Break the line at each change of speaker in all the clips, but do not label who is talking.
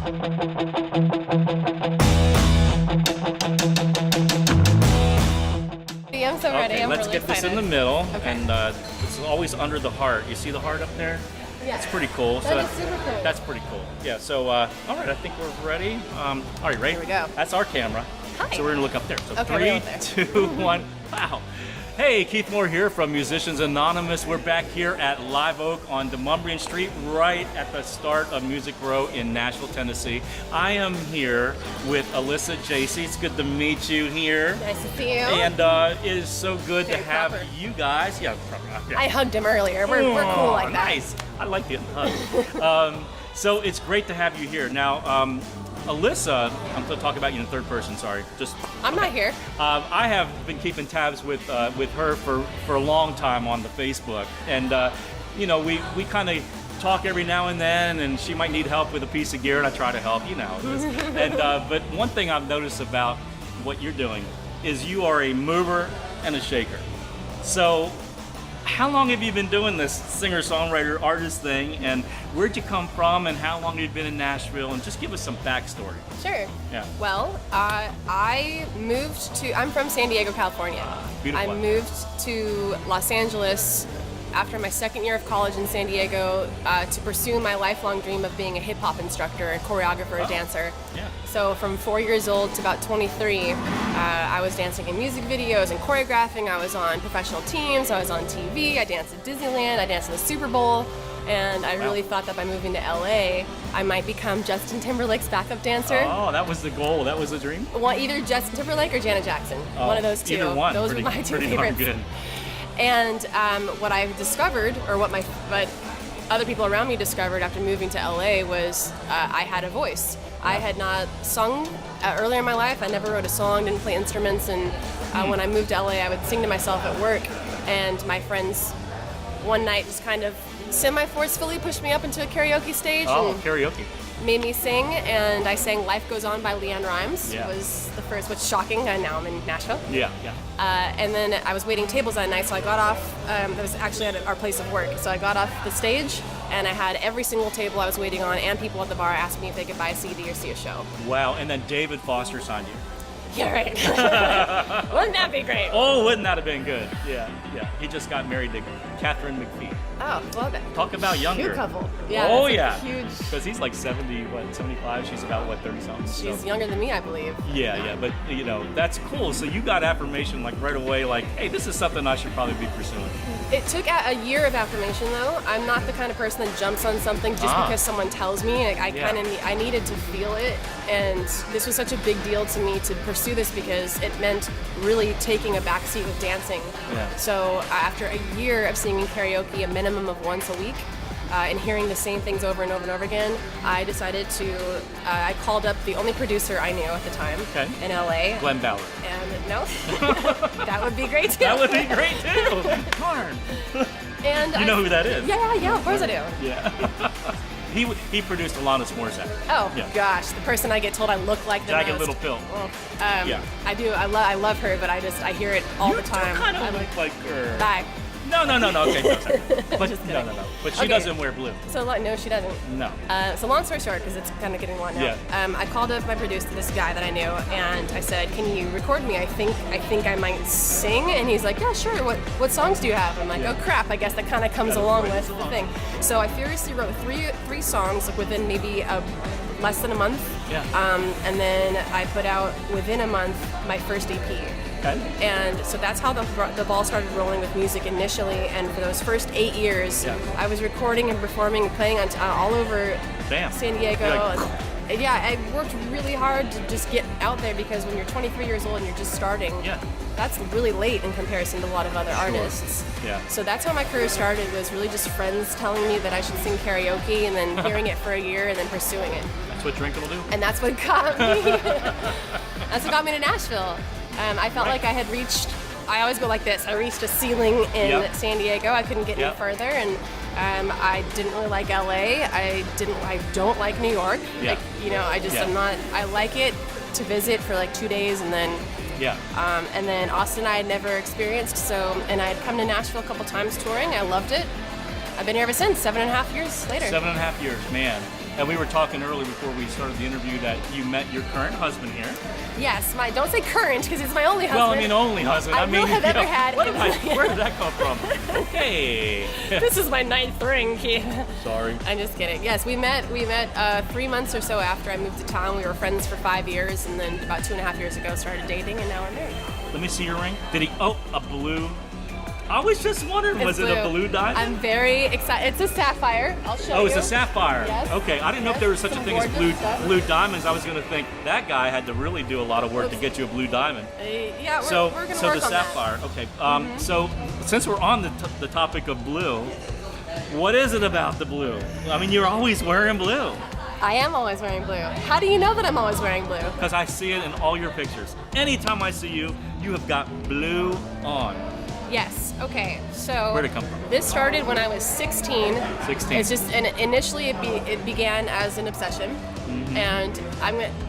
I'm so ready. I'm
let's
really
get this
excited.
in the middle,
Okay.
and this is always under the heart. You see the heart up there?
Yeah.
It's pretty cool.
That is super cool.
That's pretty cool. Yeah. So, all right, I think we're ready. All right, ready?
Here we go.
That's our camera.
Hi.
So we're gonna look up there. So
Okay,
3, 2, 1. Wow. Hey, Keith Mohr here from Musicians Anonymous. We're back here at Live Oak on Demonbreun Street, right at the start of Music Row in Nashville, Tennessee. I am here with Alyssa Jacey. It's good to meet you here.
Nice to see you.
And it is so good
Very
to have
proper.
you guys. Yeah, yeah.
I hugged him earlier. We're cool like that.
Nice. I like getting hugged. So it's great to have you here. Now, Alyssa, I'm going to talk about you in third person. Sorry,
I'm not here.
I have been keeping tabs with her for a long time on the Facebook, and you know we kind of talk every now and then, and she might need help with a piece of gear, and I try to help. You know how it is. And but one thing I've noticed about what you're doing is you are a mover and a shaker. So how long have you been doing this singer-songwriter artist thing, and where'd you come from, and how long have you been in Nashville, and just give us some backstory.
Sure.
Yeah.
Well, I'm from San Diego, California.
Beautiful.
I moved to Los Angeles after my second year of college in San Diego to pursue my lifelong dream of being a hip hop instructor, a choreographer, a dancer.
Yeah.
So from 4 years old to about 23, I was dancing in music videos and choreographing. I was on professional teams. I was on TV. I danced at Disneyland. I danced at the Super Bowl. And I really thought that by moving to LA, I might become Justin Timberlake's backup dancer.
Oh, that was the goal. That was the dream.
Well, either Justin Timberlake or Janet Jackson. One of those two.
Either one.
Those were my two
pretty darn
favorites.
good.
And what I discovered, or what other people around me discovered after moving to LA was I had a voice. I had not sung earlier in my life. I never wrote a song, didn't play instruments, and when I moved to LA, I would sing to myself at work. And my friends one night just kind of semi-forcefully pushed me up into a karaoke stage and
Karaoke.
made me sing, and I sang Life Goes On by Leanne Rimes.
Yeah.
It was the first, which is shocking, and now I'm in Nashville.
Yeah.
And then I was waiting tables that night, so I got off, that was actually at our place of work, so I got off the stage, and I had every single table I was waiting on, and people at the bar asked me if they could buy a CD or see a show.
Wow, and then David Foster signed you.
Yeah, right. Wouldn't that be great?
Oh, wouldn't that have been good? Yeah. He just got married to Catherine McPhee.
Oh, well,
Talk about younger.
cute couple. Yeah,
Oh,
that's
yeah.
huge.
Because he's like 75? She's about, 30-something?
She's younger than me, I believe.
Yeah, but, that's cool. So you got affirmation, right away, hey, this is something I should probably be pursuing.
It took a year of affirmation, though. I'm not the kind of person that jumps on something just because someone tells me. I needed to feel it, and this was such a big deal to me to pursue this because it meant really taking a backseat with dancing.
Yeah.
So after a year of singing karaoke a minimum of once a week, and hearing the same things over and over and over again, I decided to, I called up the only producer I knew at the time in LA.
Glenn Ballard.
And no, that would be great too.
That would be great too. Darn.
And
You know who that is?
Yeah, of course I do.
Yeah. He produced Alanis Morissette.
Oh,
Yeah.
gosh, the person I get told I look like the
Jagged
most.
Little Pill.
Well,
Yeah.
I do. I love her, but I hear it all the time.
kind of look like her.
Bye.
No. Okay, no, sorry. But
Just
no.
kidding.
But she
Okay.
doesn't wear blue.
So no, she doesn't.
No.
So long story short, because it's kind of getting long now.
Yeah.
I called up my producer, this guy that I knew, and I said, "Can you record me? I think I might sing." And he's like, "Yeah, sure. What songs do you have?" I'm like, "Oh crap! I guess that kind of comes along with the thing." So I furiously wrote three songs within maybe less than a month.
Yeah.
And then I put out within a month my first EP.
Okay.
And so that's how the ball started rolling with music initially. And for those first 8 years, I was recording and performing and playing on all over San Diego. And, I worked really hard to just get out there because when you're 23 years old and you're just starting, that's really late in comparison to a lot of other artists.
Yeah.
So that's how my career started, was really just friends telling me that I should sing karaoke and then hearing it for a year and then pursuing it.
That's what drinking will do.
And that's what got me. That's what got me to Nashville. I felt like I had reached. I always go like this. I reached a ceiling in San Diego. I couldn't get any further, and I didn't really like LA. I don't like New York.
Yeah.
I just am not. I like it to visit for 2 days, and then.
Yeah.
And then Austin I had never experienced, and I had come to Nashville a couple times touring. I loved it. I've been here ever since, 7.5 years later.
7.5 years, man. And we were talking earlier before we started the interview that you met your current husband here.
Yes, don't say current because it's my only husband.
Well, I mean only husband.
I will have ever had.
Where did that come from? Okay.
This is my 9th ring, Keith.
Sorry.
I'm just kidding. Yes, we met 3 months or so after I moved to town. We were friends for 5 years, and then about 2.5 years ago started dating, and now we're married.
Let me see your ring. Did he? Oh, a blue. I was just wondering, was it a blue diamond?
I'm very excited. It's a sapphire. I'll show you.
Oh, it's a sapphire.
Yes.
Okay, I didn't know if there was such a thing as blue diamonds. I was going to think that guy had to really do a lot of work to get you a blue diamond.
Yeah, we're going to work on that.
So the sapphire. Okay. So since we're on the topic of blue, what is it about the blue? I mean, you're always wearing blue.
I am always wearing blue. How do you know that I'm always wearing blue?
Because I see it in all your pictures. Anytime I see you, you have got blue on.
Yes. Okay. So
where'd it come from?
This started when I was 16.
16.
It's just, and initially it began as an obsession, and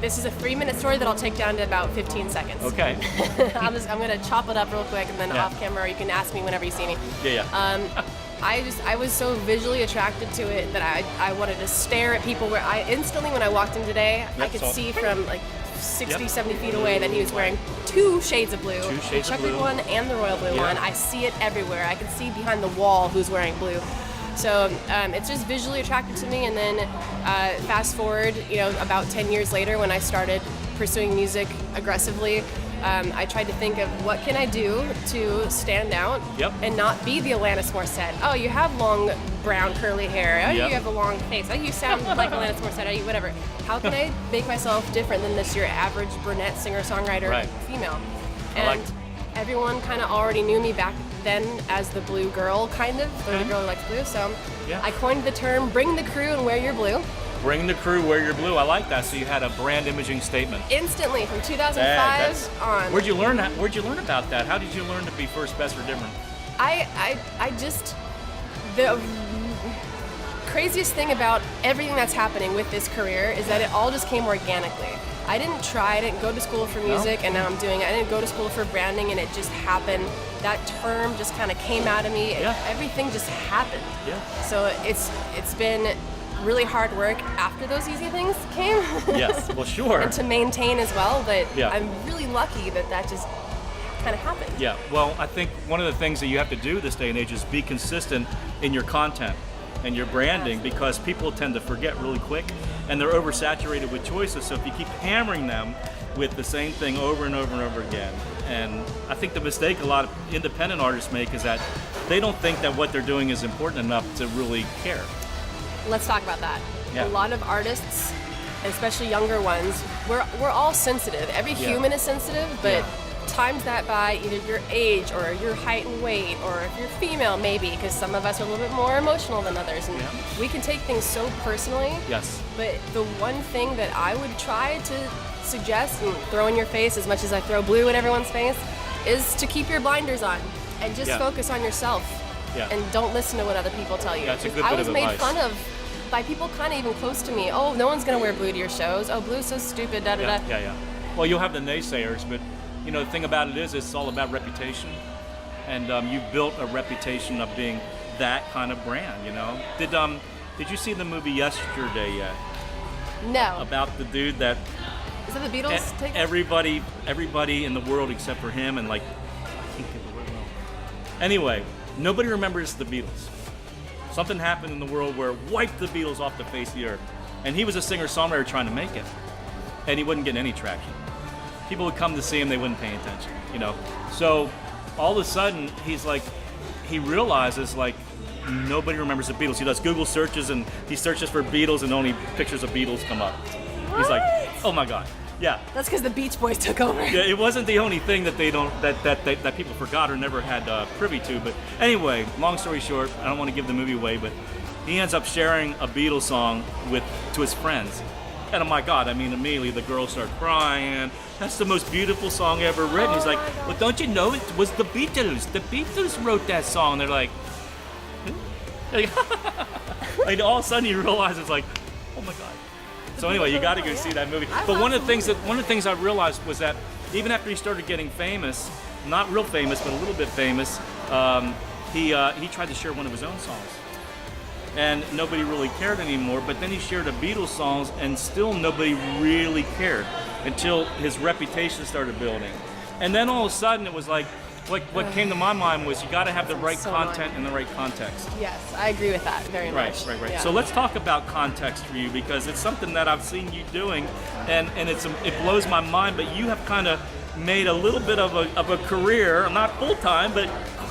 this is a 3-minute story that I'll take down to about 15 seconds.
Okay.
I'm gonna chop it up real quick, and then off camera you can ask me whenever you see me.
Yeah.
I was so visually attracted to it that I wanted to stare at people where I instantly, when I walked in today, I could see from like 60, 70 feet away that he was wearing 2 shades of blue. The checkered one and the royal blue one. I see it everywhere. I can see behind the wall who's wearing blue. So it's just visually attracted to me. And then fast forward, about 10 years later when I started pursuing music aggressively, I tried to think of what can I do to stand out and not be the Alanis Morissette. Oh, you have long brown curly hair. Oh, you have a long face. Oh, you sound like Alanis Morissette. Oh, you whatever. How can I make myself different than this your average brunette singer-songwriter female? And everyone kind of already knew me back then as the blue girl, kind of, or the girl who likes blue. So I coined the term "bring the crew and wear your blue."
Bring the crew, wear your blue. I like that. So you had a brand imaging statement.
Instantly, from 2005 on.
Where'd you learn that? Where'd you learn about that? How did you learn to be first, best, or different?
The craziest thing about everything that's happening with this career is that it all just came organically. I didn't try. I didn't go to school for music, and now I'm doing it. I didn't go to school for branding, and it just happened. That term just kind of came out of me. Everything just happened. So it's been really hard work after those easy things came.
Yes, well, sure.
And to maintain as well, but I'm really lucky that just kind of happened.
Yeah, well, I think one of the things that you have to do this day and age is be consistent in your content and your branding, because people tend to forget really quick and they're oversaturated with choices. So if you keep hammering them with the same thing over and over and over again, and I think the mistake a lot of independent artists make is that they don't think that what they're doing is important enough to really care.
Let's talk about that. A lot of artists, especially younger ones, we're all sensitive. Every human is sensitive, but times that by either your age or your height and weight, or if you're female maybe, because some of us are a little bit more emotional than others, and we can take things so personally.
Yes.
But the one thing that I would try to suggest and throw in your face, as much as I throw blue in everyone's face, is to keep your blinders on and just focus on yourself. And don't listen to what other people tell you.
That's a good
I
bit
was
of
made
advice.
fun of by people kind of even close to me. Oh, no one's gonna wear blue to your shows. Oh, blue's so stupid. Da da da.
Well, you'll have the naysayers, but the thing about it is, it's all about reputation, and you've built a reputation of being that kind of brand. Did you see the movie Yesterday yet?
No.
About the dude that.
Is that the Beatles?
Everybody in the world except for him, and anyway, nobody remembers the Beatles. Something happened in the world where it wiped the Beatles off the face of the earth. And he was a singer-songwriter trying to make it. And he wouldn't get any traction. People would come to see him, they wouldn't pay attention, So all of a sudden, he realizes nobody remembers the Beatles. He does Google searches and he searches for Beatles and only pictures of Beatles come up.
What?
He's like, oh my God. Yeah.
That's because the Beach Boys took over.
Yeah, it wasn't the only thing that that people forgot or never had privy to. But anyway, long story short, I don't want to give the movie away, but he ends up sharing a Beatles song to his friends. And oh my God, immediately the girls start crying. That's the most beautiful song ever written. He's like, well, don't you know it was the Beatles? The Beatles wrote that song. They're like, all of a sudden you realize it's like, oh my God. So anyway, you got to go see that movie. But one of the things I realized was that even after he started getting famous, not real famous, but a little bit famous, he tried to share one of his own songs. and nobody really cared anymore. But then he shared the Beatles songs, and still nobody really cared until his reputation started building. And then all of a sudden, it was like, what came to my mind was you got to have the right content in the right context.
Yes, I agree with that very much.
Right.
Yeah.
So let's talk about context for you, because it's something that I've seen you doing, and it blows my mind. But you have kind of made a little bit of a career, not full time, but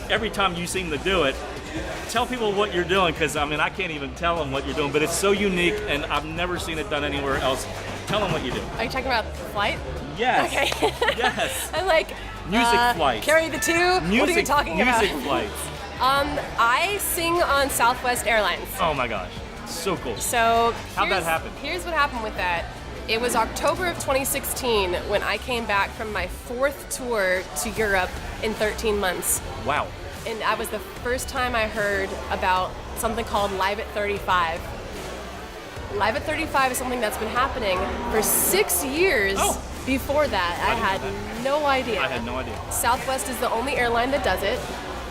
every time you seem to do it. Tell people what you're doing, because I can't even tell them what you're doing, but it's so unique, and I've never seen it done anywhere else. Tell them what you do.
Are you talking about flight?
Yes.
Okay.
Yes.
I'm like,
music flights.
Carry the two? What are you talking about?
Music flights.
I sing on Southwest Airlines.
Oh my gosh. So cool.
So
how'd that happen?
Here's what happened with that. It was October of 2016 when I came back from my 4th tour to Europe in 13 months.
Wow.
And that was the first time I heard about something called Live at 35. Live at 35 is something that's been happening for 6 years.
Oh.
Before that, I had no idea.
I had no idea.
Southwest is the only airline that does it.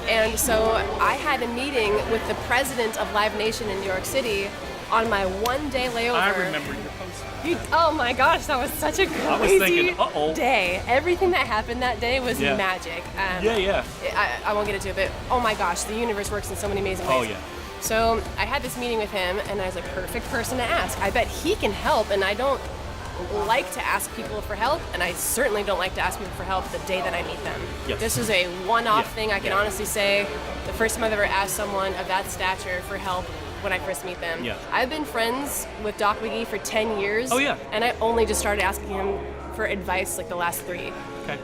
And so I had a meeting with the president of Live Nation in New York City on my one-day layover.
I remember your post.
Oh my gosh, that was such a crazy
I was thinking,
day. Everything that happened that day was magic. I won't get into it, but oh my gosh, the universe works in so many amazing ways.
Oh yeah.
So I had this meeting with him, and I was like, perfect person to ask. I bet he can help, and I don't like to ask people for help, and I certainly don't like to ask people for help the day that I meet them.
Yep.
This is a one-off thing. I can honestly say the first time I've ever asked someone of that stature for help when I first meet them.
Yeah.
I've been friends with Doc McGee for 10 years.
Oh yeah.
And I only just started asking him for advice like the last 3.
Okay.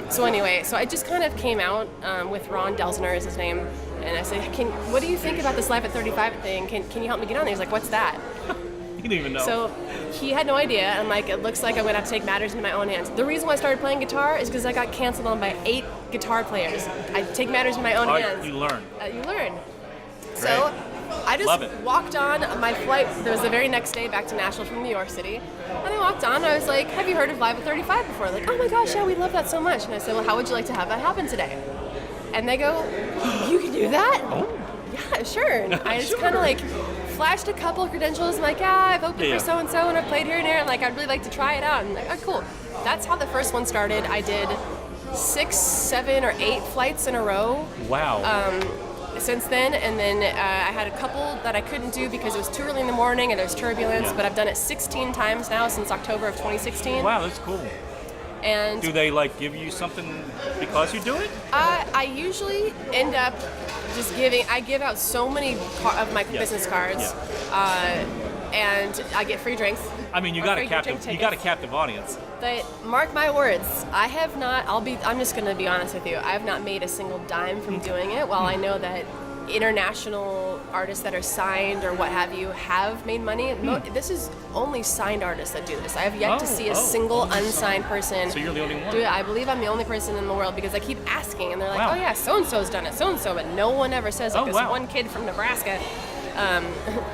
So anyway, so I just kind of came out with Ron Delsner is his name, and I said, what do you think about this Live at 35 thing? Can you help me get on there? He's like, what's that?
He didn't even know.
So he had no idea. I'm like, it looks like I'm gonna have to take matters into my own hands. The reason why I started playing guitar is because I got canceled on by 8 guitar players. I take matters in my own hands.
You learn.
You learn. So I just walked on my flight. There was the very next day back to Nashville from New York City. And I walked on. I was like, have you heard of Live at 35 before? Like, oh my gosh, yeah, we love that so much. And I said, well, how would you like to have that happen today? And they go, you can do that?
Oh.
Yeah, sure. And I just kind of like flashed a couple of credentials. I'm like, I've opened for so-and-so and I've played here and there. And like, I'd really like to try it out. And I'm like, oh, cool. That's how the first one started. I did 6, 7, or 8 flights in a row.
Wow.
Since then, and then I had a couple that I couldn't do because it was too early in the morning and there's turbulence, but I've done it 16 times now since October of 2016.
Wow, that's cool.
And
do they like give you something because you do it?
I usually end up just I give out so many of my business cards, and I get free drinks.
I mean, you got a captive audience.
But mark my words, I'm just going to be honest with you. I have not made a single dime from doing it, while I know that international artists that are signed or what have you have made money. This is only signed artists that do this. I have yet to see a single unsigned person.
So you're the only one?
Do it. I believe I'm the only person in the world because I keep asking, and they're like, oh yeah, so-and-so's done it, so-and-so, but no one ever says like this one kid from Nebraska.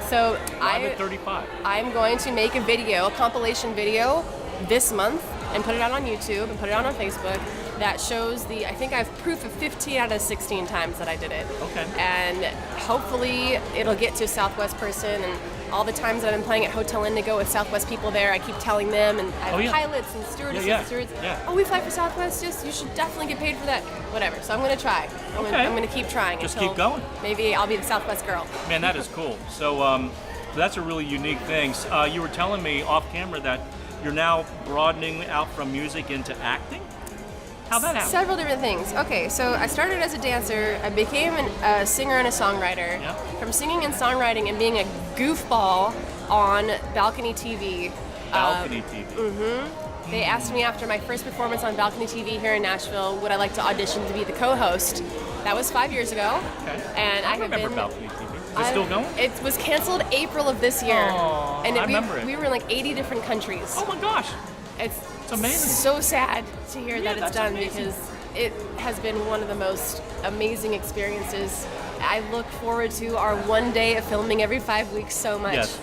So
Live at 35.
I'm going to make a compilation video this month and put it out on YouTube and put it out on Facebook that shows I think I have proof of 15 out of 16 times that I did it.
Okay.
And hopefully it'll get to a Southwest person, and all the times that I've been playing at Hotel Indigo with Southwest people there, I keep telling them, and I have pilots and stewardesses and stewards, oh, we fly for Southwest, you should definitely get paid for that. Whatever, so I'm going to try. I'm going to keep trying.
Just keep going.
Maybe I'll be the Southwest girl.
Man, that is cool. So that's a really unique thing. You were telling me off camera that you're now broadening out from music into acting? How'd that happen?
Several different things. Okay, so I started as a dancer. I became a singer and a songwriter.
Yeah.
From singing and songwriting and being a goofball on Balcony TV.
Balcony TV.
Mm-hmm. They asked me after my first performance on Balcony TV here in Nashville, would I like to audition to be the co-host? That was 5 years ago.
Okay.
And I
remember Balcony TV. Is it still going?
It was canceled April of this year.
Oh, I remember it.
We were in like 80 different countries.
Oh my gosh.
It's
amazing.
So sad to hear that it's done
amazing.
because it has been one of the most amazing experiences. I look forward to our one day of filming every 5 weeks so much.
Yes.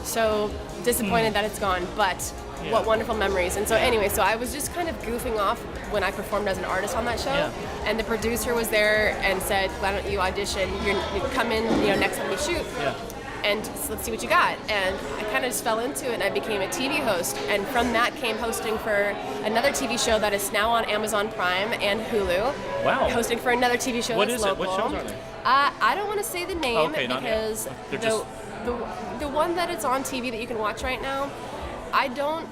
So disappointed that it's gone, but what wonderful memories. And so anyway, so I was just kind of goofing off when I performed as an artist on that show. And the producer was there and said, why don't you audition? You come in, next time we shoot. and so let's see what you got. And I kind of just fell into it, and I became a TV host. And from that came hosting for another TV show that is now on Amazon Prime and Hulu.
Wow.
Hosting for another TV show
What
that's
is it?
local.
What shows are they?
I don't want to say the name
Okay, not yet.
because
They're just-
the one that it's on TV that you can watch right now, I don't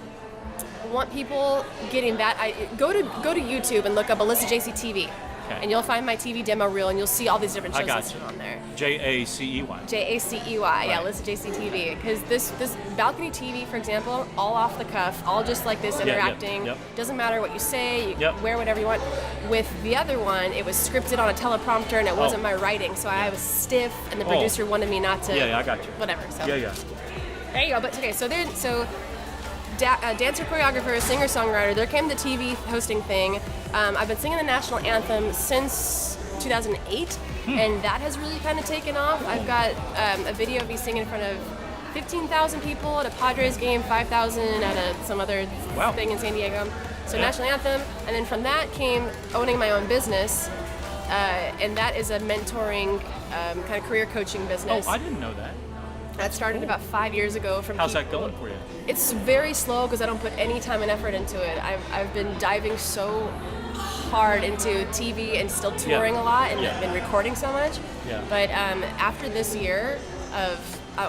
want people getting that. Go to YouTube and look up Alyssa Jacey TV.
Okay.
And you'll find my TV demo reel, and you'll see all these different
I
shows
got
listed
you.
on there.
Jacey.
Jacey, yeah,
Right.
Alyssa Jacey TV. Because this balcony TV, for example, all off the cuff, all just like this,
Yeah,
interacting.
yep.
Doesn't matter what you say, you
Yep.
wear whatever you want. With the other one, it was scripted on a teleprompter, and it wasn't my writing, so I was stiff, and the producer wanted me not to.
Yeah, I got you.
Whatever. So
Yeah.
there you go. But okay, so dancer, choreographer, singer-songwriter. There came the TV hosting thing. I've been singing the national anthem since 2008, and that has really kind of taken off. I've got a video of me singing in front of 15,000 people at a Padres game, 5,000 at some other thing in San Diego. So national anthem, and then from that came owning my own business, and that is a mentoring kind of career coaching business.
Oh, I didn't know that.
That started about 5 years ago.
How's that going for you?
It's very slow because I don't put any time and effort into it. I've been diving so hard into TV and still touring a lot, and I've been recording so much.
Yeah.
But after this year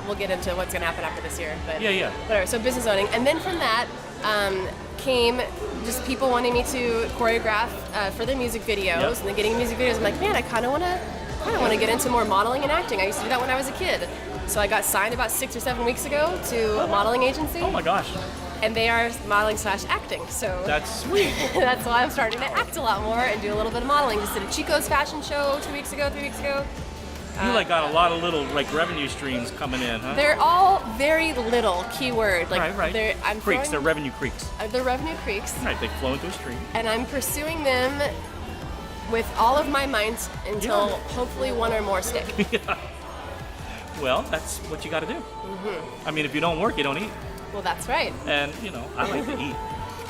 we'll get into what's going to happen after this year. But whatever. So business owning, and then from that came just people wanting me to choreograph for their music videos, and then getting music videos. I'm like, man, I kind of want to get into more modeling and acting. I used to do that when I was a kid. So I got signed about 6 or 7 weeks ago to a modeling agency.
Oh my gosh.
And they are modeling/acting. So
That's sweet.
that's why I'm starting to act a lot more and do a little bit of modeling. Just did a Chico's fashion show 3 weeks ago.
You got a lot of little revenue streams coming in, huh?
They're all very little, keyword.
Right. They're revenue creeks.
They're revenue creeks.
Right, they flow into a stream.
And I'm pursuing them with all of my might until hopefully one or more stick.
Well, that's what you got to do. I mean, if you don't work, you don't eat.
Well, that's right.
And, I like to eat.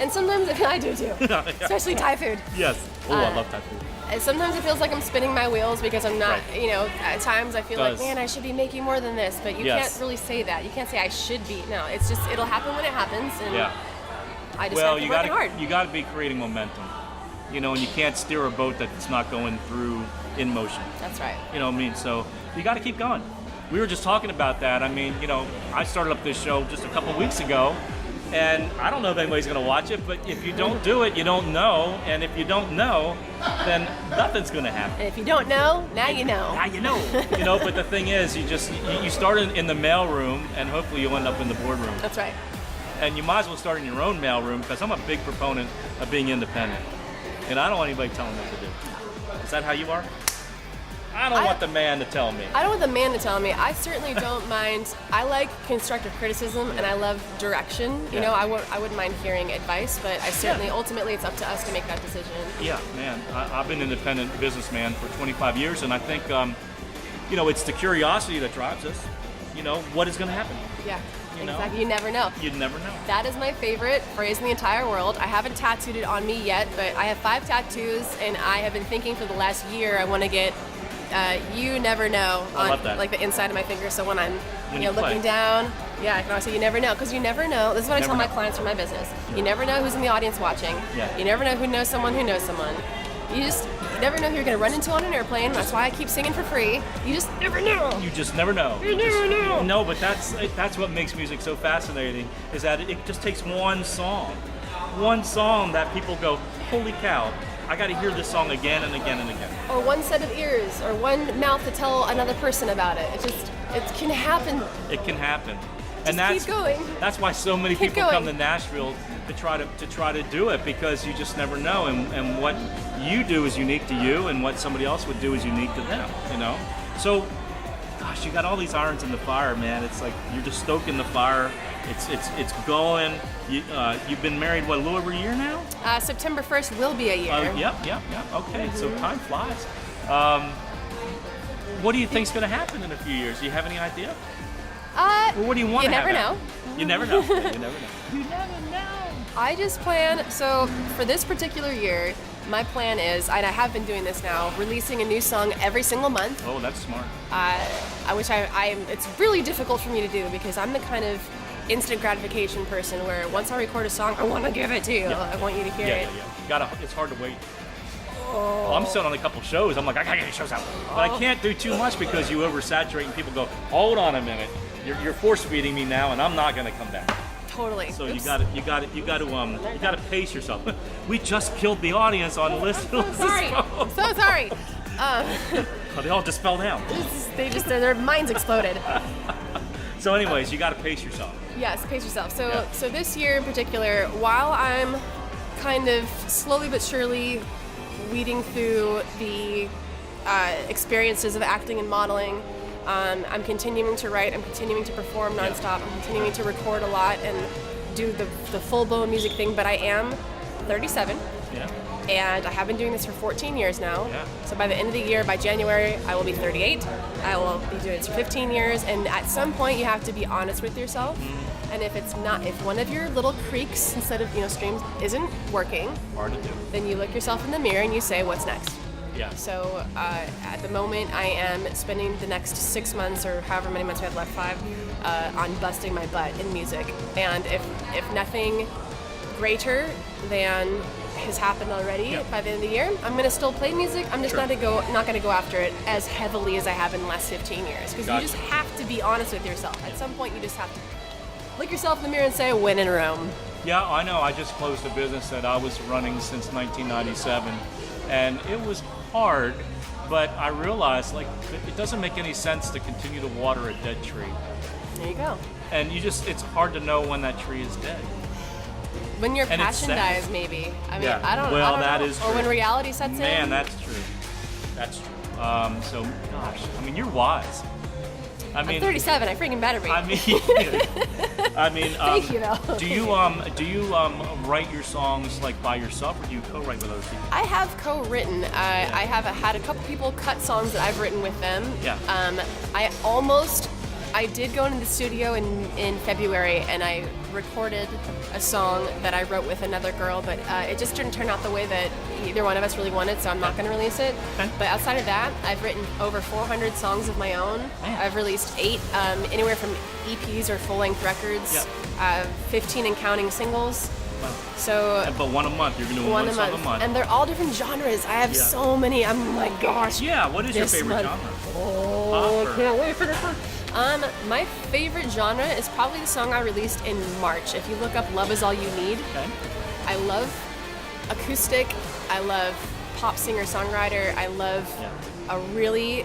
And sometimes I do too, especially Thai food.
Yes. Oh, I love Thai food.
And sometimes it feels like I'm spinning my wheels because I'm not, at times I feel like, man, I should be making more than this, but you can't really say that. You can't say I should be. No, it's just, it'll happen when it happens, and I just have to work hard.
You got to be creating momentum. And you can't steer a boat that's not going through in motion.
That's right.
You know what I mean? So you got to keep going. We were just talking about that. I mean, I started up this show just a couple weeks ago, and I don't know if anybody's going to watch it, but if you don't do it, you don't know, and if you don't know, then nothing's going to happen.
And if you don't know, now you know.
Now you know. But the thing is, you start in the mailroom, and hopefully you'll end up in the boardroom.
That's right.
And you might as well start in your own mailroom, because I'm a big proponent of being independent, and I don't want anybody telling me what to do. Is that how you are? I don't want the man to tell me.
I don't want the man to tell me. I certainly don't mind. I like constructive criticism, and I love direction. I wouldn't mind hearing advice, but I certainly, ultimately, it's up to us to make that decision.
Yeah, man. I've been an independent businessman for 25 years, and I think, it's the curiosity that drives us. What is going to happen?
Yeah, exactly. You never know.
You'd never know.
That is my favorite phrase in the entire world. I haven't tattooed it on me yet, but I have 5 tattoos, and I have been thinking for the last year I want to get you never know on like the inside of my finger. So when I'm looking down, I can always say you never know, because you never know. This is what I tell my clients for my business. You never know who's in the audience watching.
Yeah.
You never know who knows someone who knows someone. You never know who you're going to run into on an airplane. That's why I keep singing for free. You just never know.
You just never know.
You never know.
No, but that's what makes music so fascinating, is that it just takes one song that people go, holy cow, I got to hear this song again and again and again.
Or one set of ears, or one mouth to tell another person about it. It can happen.
It can happen.
Keep going.
That's why so many people come to Nashville to try to do it, because you just never know, and what you do is unique to you, and what somebody else would do is unique to them. So, gosh, you got all these irons in the fire, man. It's like you're just stoking the fire. It's going. You've been married, what, a little over a year now?
September 1st will be a year.
Yep. Okay, so time flies. What do you think's going to happen in a few years? Do you have any idea? Or what do you want to have?
You never know.
You never know. You never know. You never know.
I just plan, so for this particular year, my plan is, and I have been doing this now, releasing a new song every single month.
Oh, that's smart.
It's really difficult for me to do because I'm the kind of instant gratification person where once I record a song, I want to give it to you. I want you to hear it.
Yeah. It's hard to wait. Oh, I'm still on a couple shows. I'm like, I gotta get shows out. But I can't do too much because you oversaturate and people go, hold on a minute. You're force feeding me now and I'm not gonna come back.
Totally.
So you gotta pace yourself. We just killed the audience on Alyssa.
So sorry.
They all just fell down.
Their minds exploded.
So anyways, you gotta pace yourself.
Yes, pace yourself. So this year in particular, while I'm kind of slowly but surely weeding through the experiences of acting and modeling, I'm continuing to write, I'm continuing to perform nonstop, I'm continuing to record a lot and do the full-blown music thing, but I am 37, and I have been doing this for 14 years now, so by the end of the year, by January, I will be 38, I will be doing this for 15 years, and at some point you have to be honest with yourself, and if one of your little creaks instead of streams isn't working,
hard to do,
then you look yourself in the mirror and you say, what's next?
Yeah.
So at the moment, I am spending the next 6 months or however many months we have left, 5, on busting my butt in music. And if nothing greater than has happened already by the end of the year, I'm going to still play music. I'm just not going to go after it as heavily as I have in the last 15 years. Because you just have to be honest with yourself. At some point, you just have to look yourself in the mirror and say, win in Rome.
Yeah, I know. I just closed a business that I was running since 1997. And it was hard, but I realized it doesn't make any sense to continue to water a dead tree.
There you go.
And it's hard to know when that tree is dead.
When your passion dies, maybe. I mean, I don't
well,
know.
that is true.
Or when reality sets in.
Man, that's true. That's true. So, gosh, I mean, you're wise.
I'm 37. I freaking better be.
I mean,
thank you though.
Do you write your songs by yourself, or do you co-write with other people?
I have co-written. I have had a couple people cut songs that I've written with them.
Yeah.
I did go into the studio in February and I recorded a song that I wrote with another girl, but it just didn't turn out the way that either one of us really wanted, so I'm not going to release it.
Okay.
But outside of that, I've written over 400 songs of my own.
Man.
I've released 8, anywhere from EPs or full-length records, 15 and counting singles.
Wow.
So,
but one a month. You're going to do one song a month.
And they're all different genres. I have so many. I'm like, gosh.
Yeah, what is your favorite genre?
Oh, I can't wait for this one. My favorite genre is probably the song I released in March. If you look up Love Is All You Need, I love acoustic, I love pop singer-songwriter, I love a really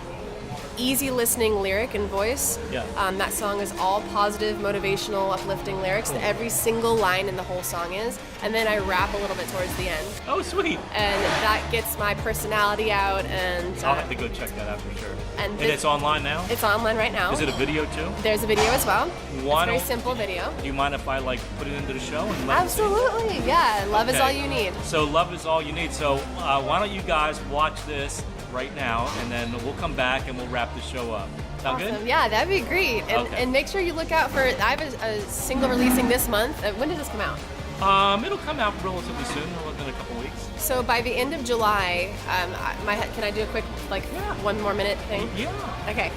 easy listening lyric and voice. That song is all positive, motivational, uplifting lyrics. Every single line in the whole song is. And then I rap a little bit towards the end.
Oh, sweet.
And that gets my personality out. And
I'll have to go check that out for sure.
And
it's online now?
It's online right now.
Is it a video too?
There's a video as well. It's a very simple video.
Do you mind if I put it into the show? And let
Absolutely, yeah. Love is all you need.
So Love Is All You Need. So why don't you guys watch this right now, and then we'll come back and we'll wrap the show up. Sound good?
Yeah, that'd be great. And make sure you look out for, I have a single releasing this month. When did this come out?
It'll come out relatively soon, within a couple weeks.
So by the end of July, can I do a quick, 1 more minute thing?
Yeah.
Okay.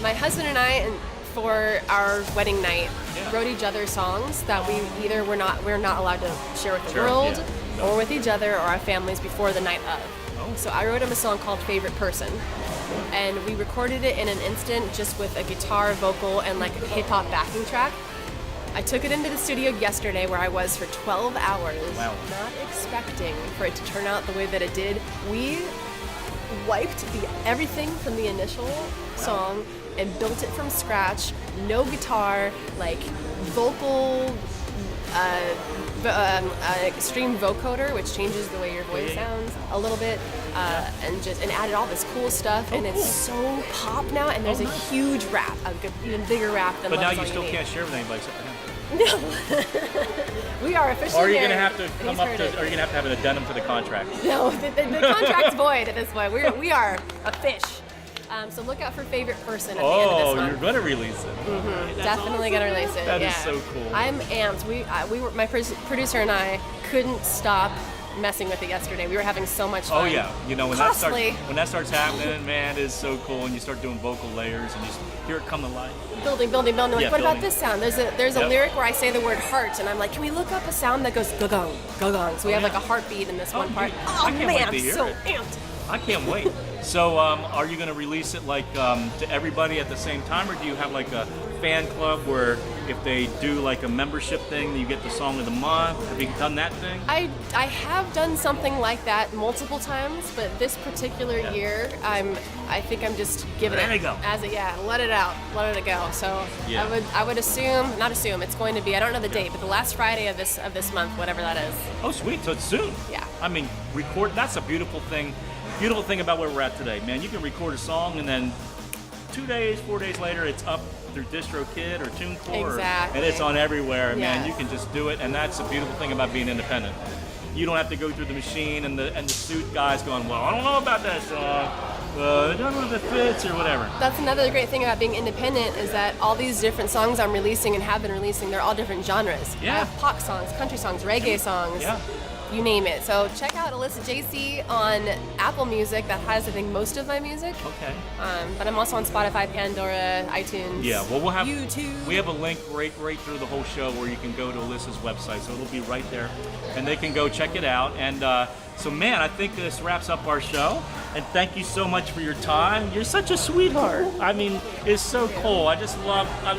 My husband and I, for our wedding night, wrote each other songs that we're not allowed to share with the world or with each other or our families before the night of. So I wrote him a song called Favorite Person, and we recorded it in an instant just with a guitar, vocal, and a hip-hop backing track. I took it into the studio yesterday where I was for 12 hours, not expecting for it to turn out the way that it did. We wiped everything from the initial song and built it from scratch, no guitar, vocal, extreme vocoder, which changes the way your voice sounds a little bit, and added all this cool stuff, and it's so pop now, and there's a huge rap, even bigger rap than.
But now
you
still can't share with anybody except for him.
No, we are officially.
Or are you gonna have to come up to? Or are you gonna have to have an addendum to the contract?
No, the contract's void at this point. We are a fish. So look out for favorite person at the end of this month.
You're gonna release it.
Definitely gonna release it.
That is so cool.
I'm amped. We were my producer and I couldn't stop messing with it yesterday. We were having so much fun.
Oh yeah, you know when
Costly.
that starts happening, man, it's so cool. And you start doing vocal layers and you just hear it come to life.
Building. Like,
Yeah,
what about
building.
this sound? There's a lyric where I say the word heart, and I'm like, can we look up a sound that goes gong, gong? So we have like a heartbeat in this one part.
dude,
Oh
I can't
man,
wait to
I'm
hear
so
it.
amped.
I can't wait. So, are you going to release it like to everybody at the same time, or do you have like a fan club where if they do like a membership thing, you get the song of the month? Have you done that thing?
I have done something like that multiple times, but this particular year, I think I'm just giving
Let
it
it go.
let it out, let it go. So
Yeah.
I would not assume it's going to be. I don't know the date, but the last Friday of this month, whatever that is.
Oh, sweet. So it's soon.
Yeah.
I mean, record. That's a beautiful thing. Beautiful thing about where we're at today, man. You can record a song and then 2 days, 4 days later, it's up through DistroKid or TuneCore,
Exactly.
and it's on everywhere, man.
Yes.
You can just do it, and that's the beautiful thing about being independent. You don't have to go through the machine and the suit guys going, well, I don't know about that song. I don't know if it fits or whatever.
That's another great thing about being independent is that all these different songs I'm releasing and have been releasing, they're all different genres.
Yeah.
I have pop songs, country songs, reggae songs.
Yeah.
You name it. So check out Alyssa Jacey on Apple Music. That has, I think, most of my music.
Okay.
But I'm also on Spotify, Pandora, iTunes.
Yeah, well, we'll have
YouTube.
We have a link right through the whole show where you can go to Alyssa's website, so it'll be right there, and they can go check it out. And so, man, I think this wraps up our show. And thank you so much for your time. You're such a sweetheart. I mean, it's so cool. I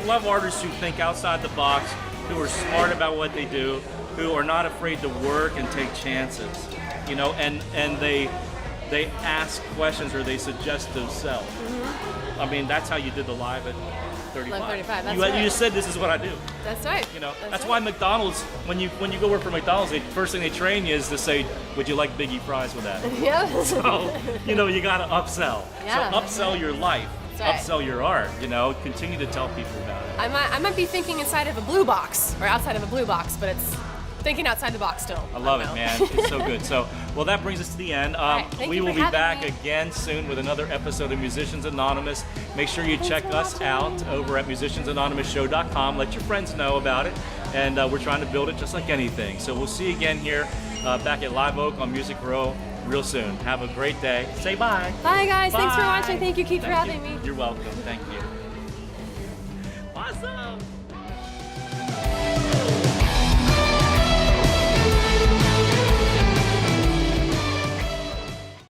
love artists who think outside the box, who are smart about what they do, who are not afraid to work and take chances, you know, and they ask questions or they suggest themselves. I mean, that's how you did the live at 35.
Live 35, that's
you
right.
just said this is what I do.
That's right.
You know, that's
right.
why McDonald's, when you go work for McDonald's, the first thing they train you is to say, would you like Biggie fries with that?
Yeah.
So, you know, you got to upsell.
Yeah.
So upsell your life,
That's right.
upsell your art, you know, continue to tell people about it.
I might be thinking inside of a blue box or outside of a blue box, but it's thinking outside the box still.
I love it,
don't know.
man. It's so good. So, well, that brings us to the end.
right, thank
We
you
will
for
be
having
back
me.
again soon with another episode of Musicians Anonymous. Make sure you check
for
us
watching.
out over at musiciansanonymousshow.com. Let your friends know about it. And we're trying to build it just like anything. So we'll see you again here back at Live Oak on Music Row real soon. Have a great day. Say bye.
Bye, guys. Thanks for
Bye.
watching. Thank you, Keith, for
Thank
having
you.
me.
You're welcome. Thank you. Awesome.